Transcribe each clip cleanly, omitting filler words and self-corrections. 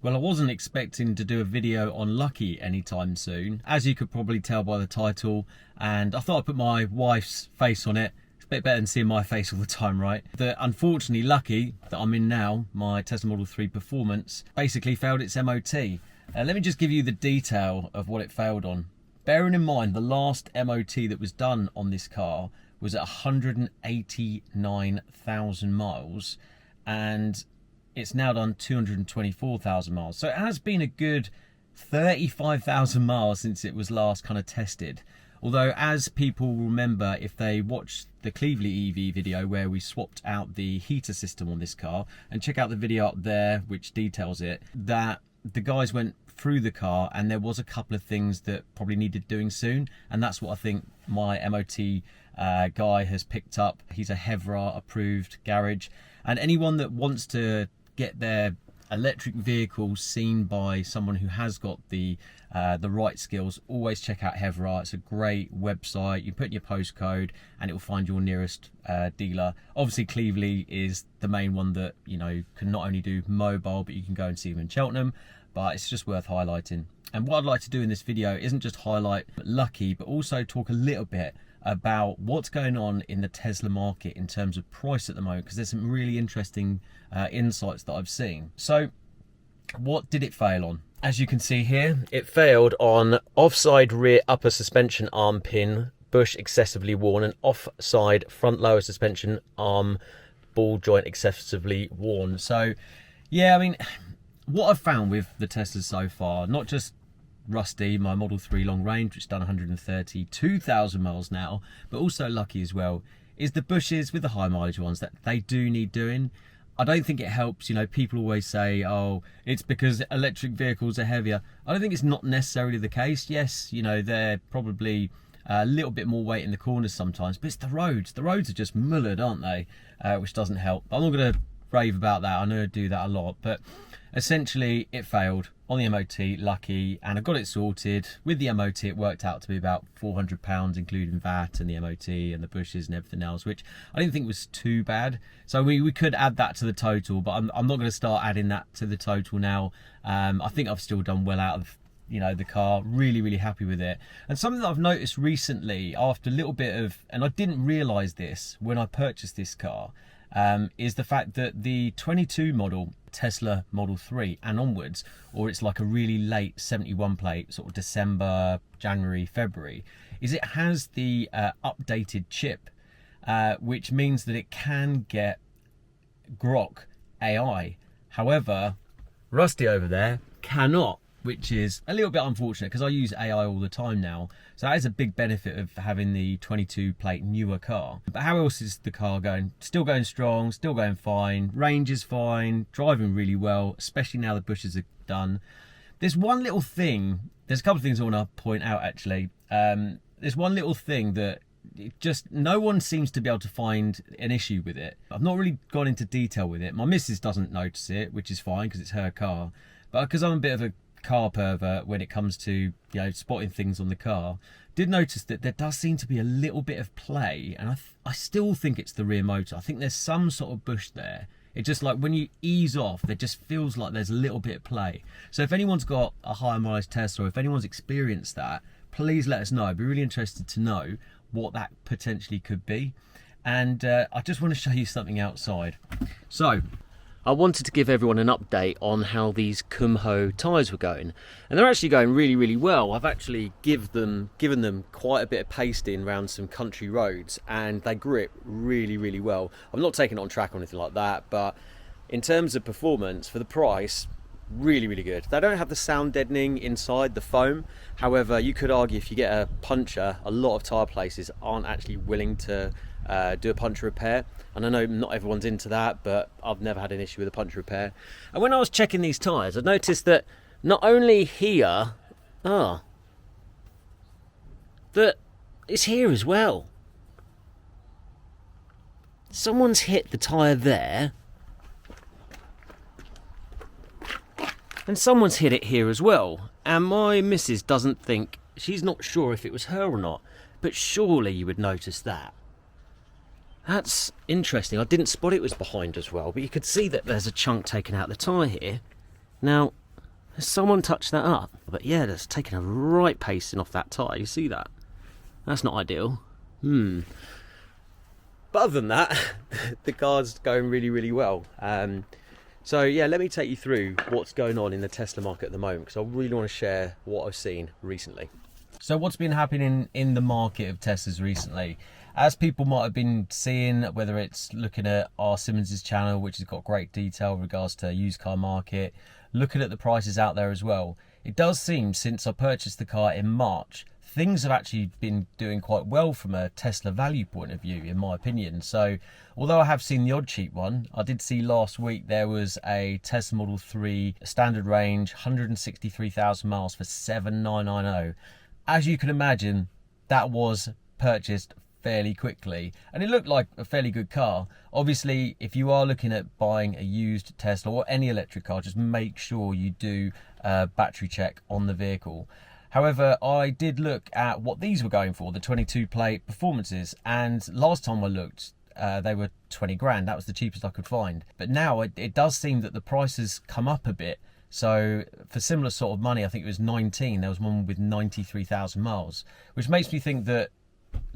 Well, I wasn't expecting to do a video on Luckee anytime soon, as you could probably tell by the title, and I thought I'd put my wife's face on it. It's a bit better than seeing my face all the time, right? That unfortunately Luckee, that I'm in now, my Tesla Model 3 Performance, basically failed its MOT. Let me just give you the detail of what it failed on. Bearing in mind the last MOT that was done on this car was at 189,000 miles, and it's now done 224,000 miles. So it has been a good 35,000 miles since it was last kind of tested. Although, as people remember, if they watch the Cleveland EV video where we swapped out the heater system on this car, and check out the video up there which details it, that the guys went through the car and there was a couple of things that probably needed doing soon, and that's what I think my MOT guy has picked up. He's a Hevra approved garage, and anyone that wants to get their electric vehicle seen by someone who has got the right skills, always check out Hevra. It's a great website. You put in your postcode and it will find your nearest dealer. Obviously Cleveland is the main one that, you know, can not only do mobile, but you can go and see them in Cheltenham, but it's just worth highlighting. And what I'd like to do in this video isn't just highlight Luckee, but also talk a little bit about what's going on in the Tesla market in terms of price at the moment, because there's some really interesting insights that I've seen. So what did it fail on? As you can see here, it failed on offside rear upper suspension arm pin, bush excessively worn, and offside front lower suspension arm ball joint excessively worn. So yeah, I mean, what I've found with the Teslas so far, not just Rusty, my Model 3 long range, which has done 132,000 miles now, but also Luckee as well, is the bushes with the high mileage ones, that they do need doing. I don't think it helps. You know, people always say, oh, it's because electric vehicles are heavier. I don't think it's not necessarily the case. Yes, you know, they're probably a little bit more weight in the corners sometimes, but it's the roads. The roads are just mullered, aren't they? Which doesn't help. I'm not going to rave about that. I know I do that a lot, but essentially it failed on the MOT, Luckee, and I got it sorted. With the MOT, it worked out to be about £400, including VAT and the MOT and the bushes and everything else, which I didn't think was too bad. So we could add that to the total, but I'm not going to start adding that to the total now. I think I've still done well out of, you know, the car. Really happy with it. And something that I've noticed recently, after a little bit of, and I didn't realise this when I purchased this car, is the fact that the 22 model Tesla Model 3 and onwards, or it's like a really late 71 plate, sort of December, January, February, is it has the updated chip, which means that it can get Grok AI. However, Rusty over there cannot, which is a little bit unfortunate because I use AI all the time now. So that is a big benefit of having the 22 plate newer car. But how else is the car going? Still going strong, still going fine, range is fine, driving really well, especially now the bushes are done. There's one little thing, there's a couple of things I want to point out actually. There's one little thing that just no one seems to be able to find an issue with it. I've not really gone into detail with it. My missus doesn't notice it, which is fine because it's her car. But because I'm a bit of a car pervert when it comes to, you know, spotting things on the car, did notice that there does seem to be a little bit of play, and I still think it's the rear motor. I think there's some sort of bush there. It just, like, when you ease off, there just feels like there's a little bit of play. So if anyone's got a higher mileage Tesla, or if anyone's experienced that, please let us know. I'd be really interested to know what that potentially could be. And I just want to show you something outside. So I wanted to give everyone an update on how these Kumho tyres were going, and they're actually going really well. I've actually given them quite a bit of pasting around some country roads, and they grip really well. I'm not taking it on track or anything like that, but in terms of performance for the price, really good. They don't have the sound deadening inside the foam. However, you could argue if you get a puncture, a lot of tyre places aren't actually willing to do a puncture repair, and I know not everyone's into that, but I've never had an issue with a puncture repair. And when I was checking these tyres, I noticed that not only here, that it's here as well. Someone's hit the tyre there, and someone's hit it here as well, and my missus doesn't think, she's not sure if it was her or not, but surely you would notice that. That's interesting. I didn't spot it was behind as well, but you could see that there's a chunk taken out the tyre here. Now, Has someone touched that up? But yeah, that's taken a right pacing off that tyre. You see that? That's not ideal. But other than that, the car's going really, really well. So yeah, let me take you through what's going on in the Tesla market at the moment, because I really want to share what I've seen recently. So what's been happening in the market of Teslas recently? As people might have been seeing, whether it's looking at our Simmons's channel, which has got great detail in regards to used car market, looking at the prices out there as well, it does seem since I purchased the car in March, things have actually been doing quite well from a Tesla value point of view, in my opinion. So although I have seen the odd cheap one, I did see last week there was a Tesla Model 3 standard range, 163,000 miles for 7,990. As you can imagine, that was purchased fairly quickly, and it looked like a fairly good car. Obviously, if you are looking at buying a used Tesla or any electric car, just make sure you do a battery check on the vehicle. However, I did look at what these were going for, the 22 plate performances, and last time I looked, they were 20 grand. That was the cheapest I could find. But now it does seem that the prices come up a bit. So for similar sort of money, I think it was 19, there was one with 93,000 miles, which makes me think that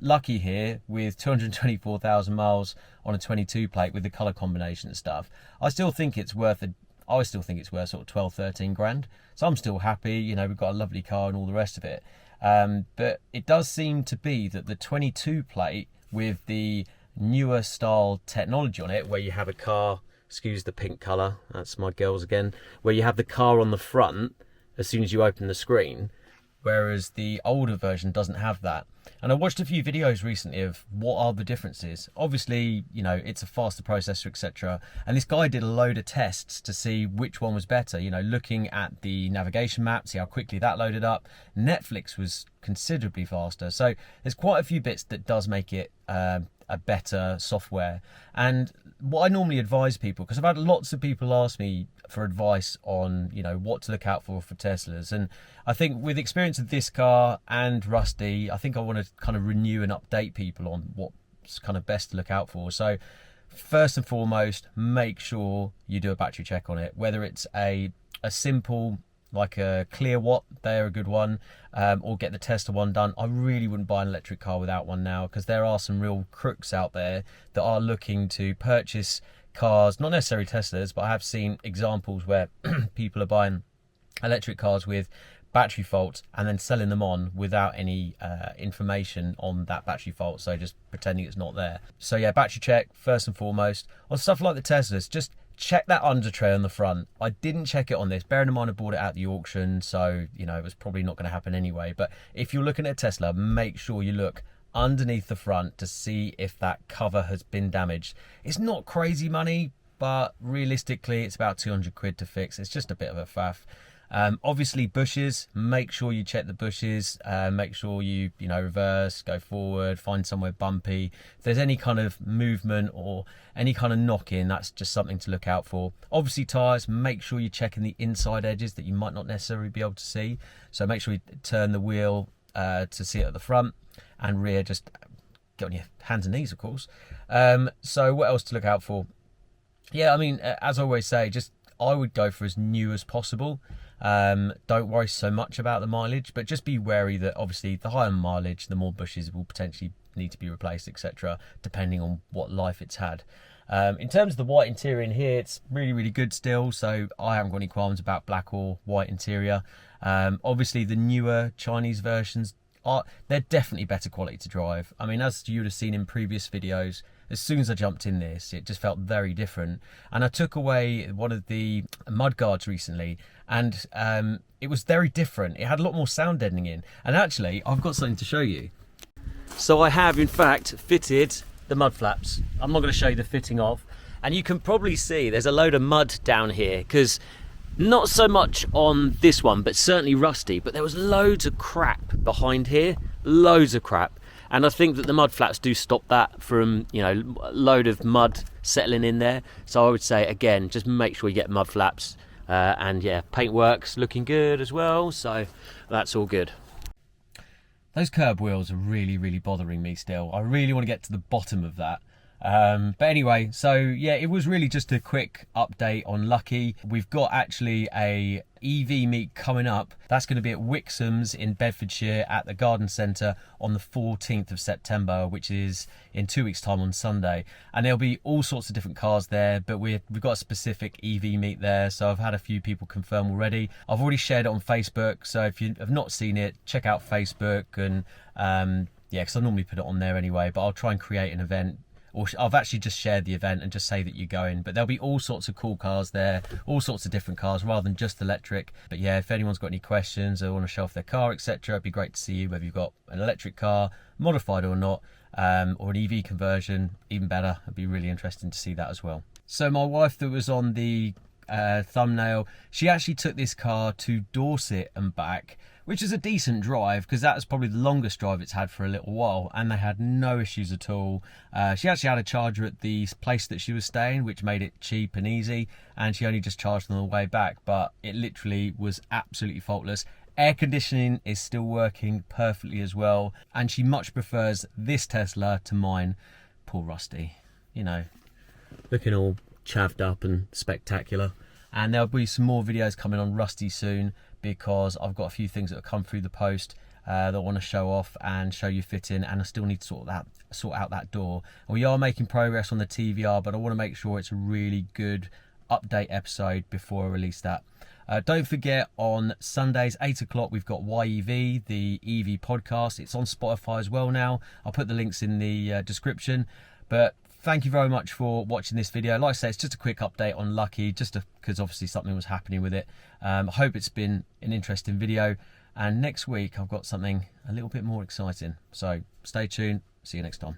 Luckee here with 224,000 miles on a 22 plate with the color combination and stuff, I still think it's worth sort of 12, 13 grand. So I'm still happy, you know, we've got a lovely car and all the rest of it. But it does seem to be that the 22 plate with the newer style technology on it, where you have a car, excuse the pink color, that's my girls again, where you have the car on the front as soon as you open the screen, whereas the older version doesn't have that. And I watched a few videos recently of what are the differences. Obviously, you know, it's a faster processor, etc. And this guy did a load of tests to see which one was better, you know, looking at the navigation map, see how quickly that loaded up. Netflix was considerably faster. So there's quite a few bits that does make it a better software. And what I normally advise people, because I've had lots of people ask me for advice on, you know, what to look out for Teslas, and I think with experience of this car and Rusty, I think I want to kind of renew and update people on what's kind of best to look out for. So first and foremost, make sure you do a battery check on it, whether it's a simple like a Clear Watt, they're a good one, or get the Tesla one done. I really wouldn't buy an electric car without one now, because there are some real crooks out there that are looking to purchase cars, not necessarily Teslas, but I have seen examples where people are buying electric cars with battery faults and then selling them on without any information on that battery fault, so just pretending it's not there. So yeah, battery check first and foremost. On stuff like the Teslas, just check that under tray on the front. I didn't check it on this, bearing in mind I bought it at the auction, so you know it was probably not going to happen anyway. But if you're looking at a Tesla, make sure you look underneath the front to see if that cover has been damaged. It's not crazy money, but realistically it's about 200 quid to fix. It's just a bit of a faff. Obviously bushes, make sure you check the bushes, make sure you reverse, go forward, find somewhere bumpy. If there's any kind of movement or any kind of knock-in, that's just something to look out for. Obviously tyres, make sure you're checking the inside edges that you might not necessarily be able to see. So make sure you turn the wheel to see it at the front, and rear, just get on your hands and knees, of course. So what else to look out for? Yeah, I mean, as I always say, I would go for as new as possible. Don't worry so much about the mileage, but just be wary that obviously the higher mileage, the more bushes will potentially need to be replaced, etc., depending on what life it's had. In terms of the white interior in here, it's really, really good still, so I haven't got any qualms about black or white interior. Obviously the newer Chinese versions, they're definitely better quality to drive. I mean, as you would have seen in previous videos, as soon as I jumped in this, it just felt very different. And I took away one of the mud guards recently, and it was very different. It had a lot more sound deadening in. And actually, I've got something to show you. So I have, in fact, fitted the mud flaps. I'm not going to show you the fitting of. And you can probably see there's a load of mud down here, because not so much on this one, but certainly rusty. But there was loads of crap behind here, loads of crap. And I think that the mud flaps do stop that from, a load of mud settling in there. So I would say, again, just make sure you get mud flaps. And yeah, paintwork's looking good as well. So that's all good. Those curb wheels are really, really bothering me still. I really want to get to the bottom of that. But anyway, so yeah, it was really just a quick update on Luckee. We've got actually a EV meet coming up. That's going to be at Wixham's in Bedfordshire at the Garden Centre on the 14th of September, which is in 2 weeks' time on Sunday. And there'll be all sorts of different cars there, but we've got a specific EV meet there, so I've had a few people confirm already. I've already shared it on Facebook, so if you have not seen it, check out Facebook. And yeah, because I normally put it on there anyway, but I'll try and create an event. Or I've actually just shared the event and just say that you're going, but there'll be all sorts of cool cars there, all sorts of different cars rather than just electric. But yeah, if anyone's got any questions or want to show off their car, etc., it'd be great to see you, whether you've got an electric car, modified or not, or an EV conversion, even better. It'd be really interesting to see that as well. So my wife that was on the thumbnail, she actually took this car to Dorset and back, which is a decent drive because that was probably the longest drive it's had for a little while, and they had no issues at all. She actually had a charger at the place that she was staying, which made it cheap and easy, and she only just charged on the way back, but it literally was absolutely faultless. Air conditioning is still working perfectly as well, and she much prefers this Tesla to mine. Poor Rusty, you know, looking all chavved up and spectacular. And there'll be some more videos coming on Rusty soon, because I've got a few things that have come through the post that I want to show off and show you fitting, and I still need to sort out that door. We are making progress on the TVR, but I want to make sure it's a really good update episode before I release that. Don't forget, on Sundays 8 o'clock we've got YEV, the EV podcast. It's on Spotify as well now. I'll put the links in the description. But thank you very much for watching this video. Like I say, it's just a quick update on Luckee, just because obviously something was happening with it. I hope it's been an interesting video, and next week I've got something a little bit more exciting. So stay tuned. See you next time.